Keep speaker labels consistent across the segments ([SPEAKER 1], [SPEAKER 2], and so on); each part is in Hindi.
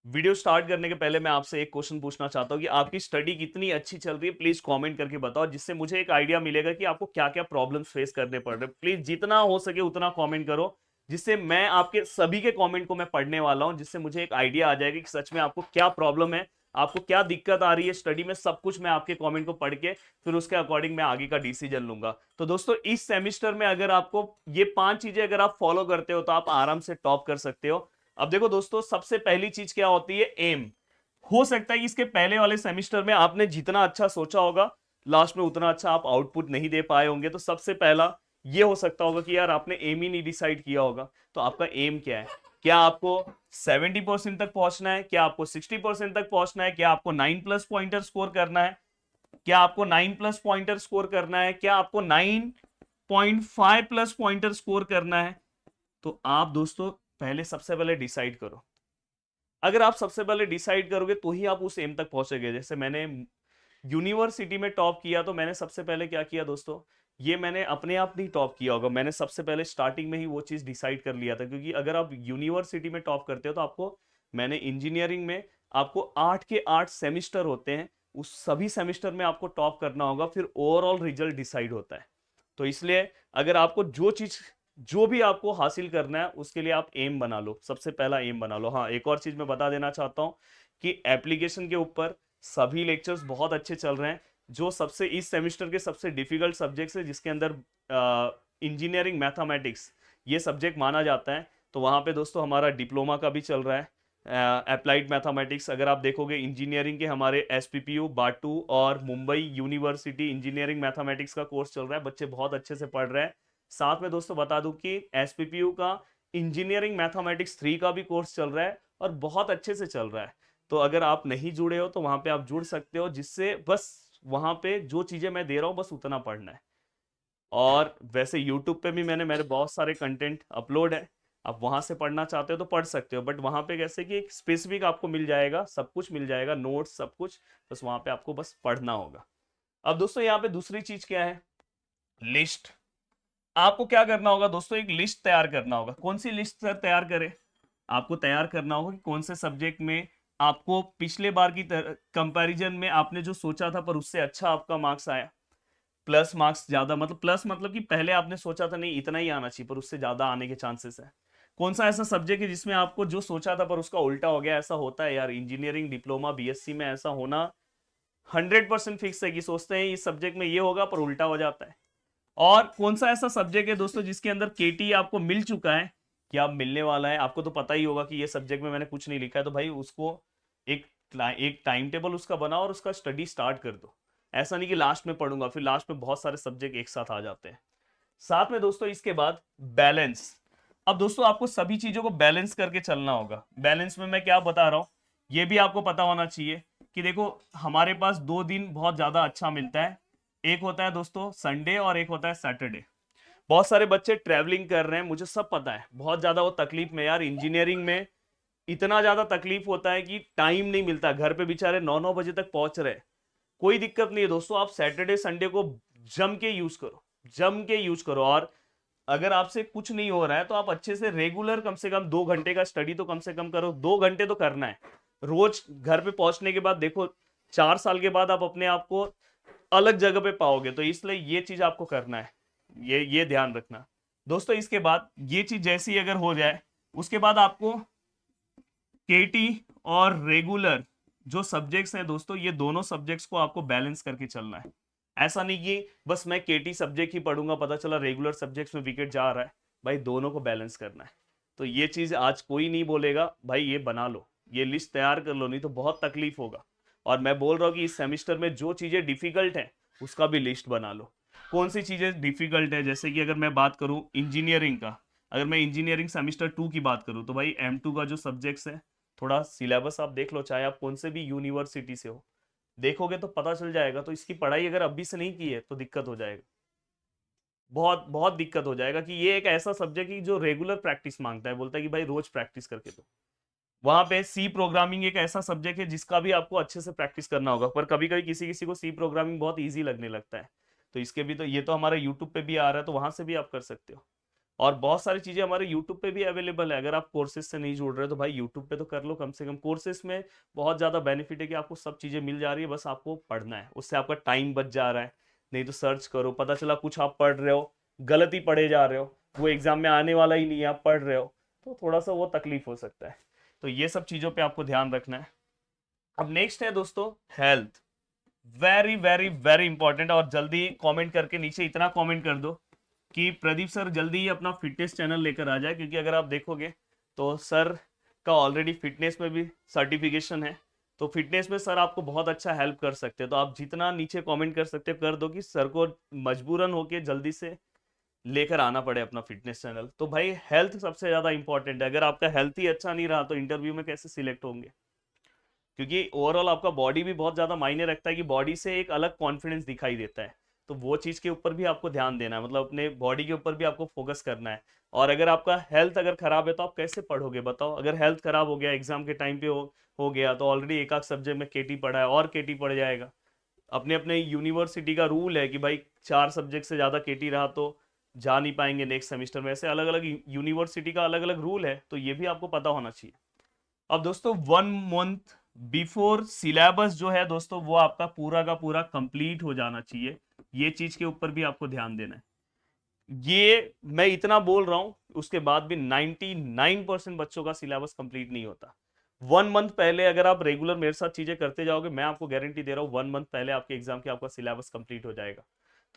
[SPEAKER 1] वीडियो स्टार्ट करने के पहले मैं आपसे एक क्वेश्चन पूछना चाहता हूँ कि आपकी स्टडी कितनी अच्छी चल रही है। प्लीज कमेंट करके बताओ, जिससे मुझे एक आइडिया मिलेगा कि आपको क्या क्या प्रॉब्लम्स फेस करने पड़ रहे हैं। प्लीज जितना हो सके उतना कमेंट करो, जिससे मैं आपके सभी के कमेंट को मैं पढ़ने वाला हूं, जिससे मुझे एक आइडिया आ जाएगा कि सच में आपको क्या प्रॉब्लम है, आपको क्या दिक्कत आ रही है स्टडी में। सब कुछ मैं आपके कमेंट को पढ़ के फिर उसके अकॉर्डिंग मैं आगे का डिसीजन लूंगा। तो दोस्तों, इस सेमिस्टर में अगर आपको ये 5 चीजें अगर आप फॉलो करते हो तो आप आराम से टॉप कर सकते हो। अब देखो दोस्तों, सबसे पहली चीज क्या होती है? एम। हो सकता है कि इसके पहले वाले सेमिस्टर में आपने जितना अच्छा सोचा होगा, लास्ट में उतना अच्छा आप आउटपुट नहीं दे पाए होंगे। तो सबसे पहला ये हो सकता होगा कि यार आपने एम ही नहीं डिसाइड किया होगा। तो आपका एम क्या है? क्या आपको 70% तक पहुंचना है? क्या आपको 60% तक पहुंचना है? क्या आपको 9+ पॉइंटर स्कोर करना है? क्या आपको 9+ पॉइंटर स्कोर करना है? क्या आपको 9.5+ पॉइंटर स्कोर करना है? तो आप दोस्तों पहले सबसे पहले डिसाइड करो। अगर आप सबसे पहले डिसाइड करोगे तो ही आप उस एम तक पहुंचोगे। जैसे मैंने यूनिवर्सिटी में टॉप किया, तो मैंने सबसे पहले क्या किया दोस्तों, ये मैंने अपने आप नहीं टॉप किया होगा, मैंने सबसे पहले स्टार्टिंग में ही वो चीज़ डिसाइड कर लिया था। क्योंकि अगर आप यूनिवर्सिटी में टॉप करते हो तो आपको, मैंने इंजीनियरिंग में आपको 8 के 8 सेमिस्टर होते हैं, उस सभी सेमिस्टर में आपको टॉप करना होगा, फिर ओवरऑल रिजल्ट डिसाइड होता है। तो इसलिए अगर आपको जो भी आपको हासिल करना है उसके लिए आप एम बना लो, सबसे पहला एम बना लो। हाँ, एक और चीज मैं बता देना चाहता हूँ कि एप्लीकेशन के ऊपर सभी लेक्चर्स बहुत अच्छे चल रहे हैं। जो सबसे इस सेमिस्टर के सबसे डिफिकल्ट सब्जेक्ट्स है, जिसके अंदर इंजीनियरिंग मैथमेटिक्स ये सब्जेक्ट माना जाता है, तो वहाँ पे दोस्तों हमारा डिप्लोमा का भी चल रहा है अप्लाइड मैथमेटिक्स। अगर आप देखोगे इंजीनियरिंग के हमारे एसपीपीयू बाटू और मुंबई यूनिवर्सिटी इंजीनियरिंग मैथमेटिक्स का कोर्स चल रहा है, बच्चे बहुत अच्छे से पढ़ रहे हैं। साथ में दोस्तों बता दूं कि एसपीपीयू का इंजीनियरिंग मैथमेटिक्स 3 का भी कोर्स चल रहा है और बहुत अच्छे से चल रहा है। तो अगर आप नहीं जुड़े हो तो वहां पे आप जुड़ सकते हो, जिससे बस वहां पे जो चीजें मैं दे रहा हूँ बस उतना पढ़ना है। और वैसे यूट्यूब पे भी मैंने मेरे बहुत सारे कंटेंट अपलोड है, आप वहां से पढ़ना चाहते हो तो पढ़ सकते हो। बट वहां पे कैसे कि एक स्पेसिफिक आपको मिल जाएगा, सब कुछ मिल जाएगा, नोट्स सब कुछ, बस वहां पे आपको बस पढ़ना होगा। अब दोस्तों यहाँ पे दूसरी चीज क्या है? लिस्ट। आपको क्या करना होगा दोस्तों? एक लिस्ट तैयार करना होगा। कौन सी लिस्ट सर तैयार करें? आपको तैयार करना होगा कि कौन से सब्जेक्ट में आपको पिछले बार की कंपैरिजन में आपने जो सोचा था पर उससे अच्छा आपका मार्क्स आया, प्लस मार्क्स ज्यादा, मतलब प्लस मतलब कि पहले आपने सोचा था नहीं इतना ही आना चाहिए पर उससे ज्यादा आने के चांसेस है। कौन सा ऐसा सब्जेक्ट है जिसमें आपको जो सोचा था पर उसका उल्टा हो गया? ऐसा होता है यार, इंजीनियरिंग डिप्लोमा बीएससी में ऐसा होना 100% फिक्स है कि सोचते हैं इस सब्जेक्ट में ये होगा पर उल्टा हो जाता है। और कौन सा ऐसा सब्जेक्ट है दोस्तों जिसके अंदर केटी आपको मिल चुका है, कि आप मिलने वाला है, आपको तो पता ही होगा कि ये सब्जेक्ट में मैंने कुछ नहीं लिखा है, तो भाई उसको एक एक टाइम टेबल उसका बनाओ और उसका स्टडी स्टार्ट कर दो। ऐसा नहीं कि लास्ट में पढ़ूंगा, फिर लास्ट में बहुत सारे सब्जेक्ट एक साथ आ जाते हैं। साथ में दोस्तों इसके बाद बैलेंस। अब दोस्तों आपको सभी चीजों को बैलेंस करके चलना होगा। बैलेंस में मैं क्या बता रहा हूं, ये भी आपको पता होना चाहिए कि देखो, हमारे पास 2 दिन बहुत ज्यादा अच्छा मिलता है। एक होता है दोस्तों संडे और एक होता है सैटरडे। बहुत सारे बच्चे ट्रैवलिंग कर रहे हैं, मुझे सब पता है, बहुत ज्यादा वो तकलीफ में यार, इंजीनियरिंग में इतना ज्यादा तकलीफ होता है कि टाइम नहीं मिलता, घर पे बेचारे 9-9 बजे तक पहुंच रहे हैं। कोई दिक्कत नहीं है दोस्तों, आप सैटरडे संडे को जम के यूज करो, जम के यूज करो। और अगर आपसे कुछ नहीं हो रहा है तो आप अच्छे से रेगुलर कम से कम 2 घंटे का स्टडी तो कम से कम करो। 2 घंटे तो करना है रोज। घर पे पहुंचने के बाद देखो, 4 साल के बाद आप अपने आप को अलग जगह पे पाओगे, तो इसलिए ये चीज आपको करना है, ये ध्यान रखना दोस्तों। इसके बाद ये चीज जैसी अगर हो जाए, उसके बाद आपको केटी और रेगुलर जो सब्जेक्ट्स हैं दोस्तों, ये दोनों सब्जेक्ट्स को आपको बैलेंस करके चलना है। ऐसा नहीं कि बस मैं केटी सब्जेक्ट ही पढ़ूंगा, पता चला रेगुलर सब्जेक्ट्स में विकेट जा रहा है। भाई दोनों को बैलेंस करना है। तो ये चीज आज कोई नहीं बोलेगा भाई ये बना लो, ये लिस्ट तैयार कर लो, नहीं तो बहुत तकलीफ होगा। और मैं बोल रहा हूँ कि इस सेमिस्टर में जो चीजें डिफिकल्ट है उसका भी लिस्ट बना लो। कौन सी चीजें डिफिकल्ट है? जैसे कि अगर मैं बात करूं इंजीनियरिंग का, अगर मैं इंजीनियरिंग सेमिस्टर 2 की बात करूं, तो भाई M2 का जो सब्जेक्ट्स है, थोड़ा सिलेबस आप देख लो, चाहे आप कौन से भी यूनिवर्सिटी से हो, देखोगे तो पता चल जाएगा। तो इसकी पढ़ाई अगर अभी से नहीं की है तो दिक्कत हो जाएगा, बहुत बहुत दिक्कत हो जाएगा। कि ये एक ऐसा सब्जेक्ट है जो रेगुलर प्रैक्टिस मांगता है, बोलता है कि भाई रोज प्रैक्टिस करके दो। वहां पे सी प्रोग्रामिंग एक ऐसा सब्जेक्ट है जिसका भी आपको अच्छे से प्रैक्टिस करना होगा, पर कभी कभी किसी किसी को सी प्रोग्रामिंग बहुत ईजी लगने लगता है। तो इसके भी तो, ये तो हमारा यूट्यूब पे भी आ रहा है, तो वहां से भी आप कर सकते हो। और बहुत सारी चीजें हमारे यूट्यूब पे भी अवेलेबल है। अगर आप कोर्सेज से नहीं जुड़ रहे तो भाई यूट्यूब पे तो कर लो कम से कम। कोर्सेज में बहुत ज्यादा बेनिफिट है कि आपको सब चीजें मिल जा रही है, बस आपको पढ़ना है, उससे आपका टाइम बच जा रहा है। नहीं तो सर्च करो, पता चला कुछ आप पढ़ रहे हो, गलत ही पढ़े जा रहे हो, वो एग्जाम में आने वाला ही नहीं है, आप पढ़ रहे हो, तो थोड़ा सा वो तकलीफ हो सकता है। तो ये सब चीजों पे आपको ध्यान रखना है। अब नेक्स्ट है दोस्तों health. Very very very important. और जल्दी कमेंट करके नीचे इतना कमेंट कर दो कि प्रदीप सर जल्दी ही अपना फिटनेस चैनल लेकर आ जाए, क्योंकि अगर आप देखोगे तो सर का ऑलरेडी फिटनेस में भी सर्टिफिकेशन है। तो फिटनेस में सर आपको बहुत अच्छा हेल्प कर सकते हैं। तो आप जितना नीचे कमेंट कर सकते हो कर दो कि सर को मजबूरन होके जल्दी से लेकर आना पड़े अपना फिटनेस चैनल। तो भाई हेल्थ सबसे ज्यादा इंपॉर्टेंट है। अगर आपका हेल्थ ही अच्छा नहीं रहा तो इंटरव्यू में कैसे सिलेक्ट होंगे, क्योंकि ओवरऑल आपका बॉडी भी बहुत ज्यादा मायने रखता है कि बॉडी से एक अलग कॉन्फिडेंस दिखाई देता है। तो वो चीज के ऊपर भी आपको ध्यान देना है, मतलब अपने बॉडी के ऊपर भी आपको फोकस करना है। और अगर आपका हेल्थ अगर खराब है तो आप कैसे पढ़ोगे बताओ। अगर हेल्थ खराब हो गया एग्जाम के टाइम पे हो गया तो ऑलरेडी एक आध सब्जेक्ट में केटी पढ़ा है और केटी पड़ जाएगा। अपने अपने यूनिवर्सिटी का रूल है कि भाई 4 सब्जेक्ट से ज्यादा केटी रहा तो जा नहीं पाएंगे नेक्स्ट सेमेस्टर में। ऐसे अलग अलग यूनिवर्सिटी का अलग अलग रूल है, तो ये भी आपको पता होना चाहिए। अब दोस्तों 1 मंथ बिफोर सिलेबस जो है दोस्तों वो आपका पूरा का पूरा कंप्लीट हो जाना चाहिए। ये चीज के ऊपर भी आपको ध्यान देना है। ये मैं इतना बोल रहा हूं उसके बाद भी 99% बच्चों का सिलेबस कंप्लीट नहीं होता। 1 मंथ पहले अगर आप रेगुलर मेरे साथ चीजें करते जाओगे, मैं आपको गारंटी दे रहा हूँ 1 मंथ पहले आपके एग्जाम के आपका सिलेबस कंप्लीट हो जाएगा।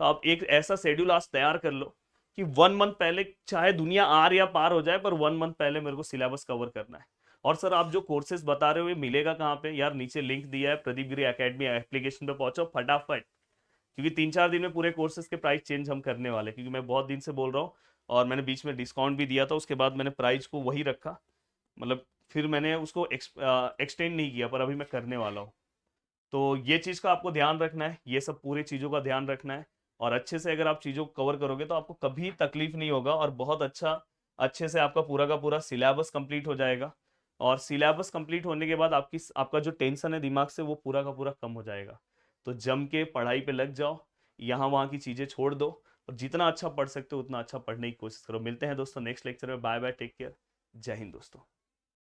[SPEAKER 1] तो आप एक ऐसा शेड्यूल आज तैयार कर लो कि 1 मंथ पहले चाहे दुनिया आर या पार हो जाए पर 1 मंथ पहले मेरे को सिलेबस कवर करना है। और सर आप जो कोर्सेज बता रहे हो ये मिलेगा कहाँ पे यार? नीचे लिंक दिया है प्रदीप गिरी एकेडमी, एप्लीकेशन पे पहुंचो फटाफट, क्योंकि 3-4 दिन में पूरे कोर्सेज के प्राइस चेंज हम करने वाले हैं। क्योंकि मैं बहुत दिन से बोल रहा हूँ और मैंने बीच में डिस्काउंट भी दिया था, उसके बाद मैंने प्राइस को वही रखा, मतलब फिर मैंने उसको एक्सटेंड नहीं किया, पर अभी मैं करने वाला हूँ। तो ये चीज़ का आपको ध्यान रखना है, ये सब पूरी चीज़ों का ध्यान रखना है। और अच्छे से अगर आप चीज़ों को कवर करोगे तो आपको कभी तकलीफ नहीं होगा और बहुत अच्छे से आपका पूरा का पूरा सिलेबस कंप्लीट हो जाएगा। और सिलेबस कंप्लीट होने के बाद आपका जो टेंशन है दिमाग से वो पूरा का पूरा कम हो जाएगा। तो जम के पढ़ाई पे लग जाओ, यहाँ वहाँ की चीज़ें छोड़ दो और जितना अच्छा पढ़ सकते हो उतना अच्छा पढ़ने की कोशिश करो। मिलते हैं दोस्तों नेक्स्ट लेक्चर में। बाय बाय, टेक केयर, जय हिंद दोस्तों।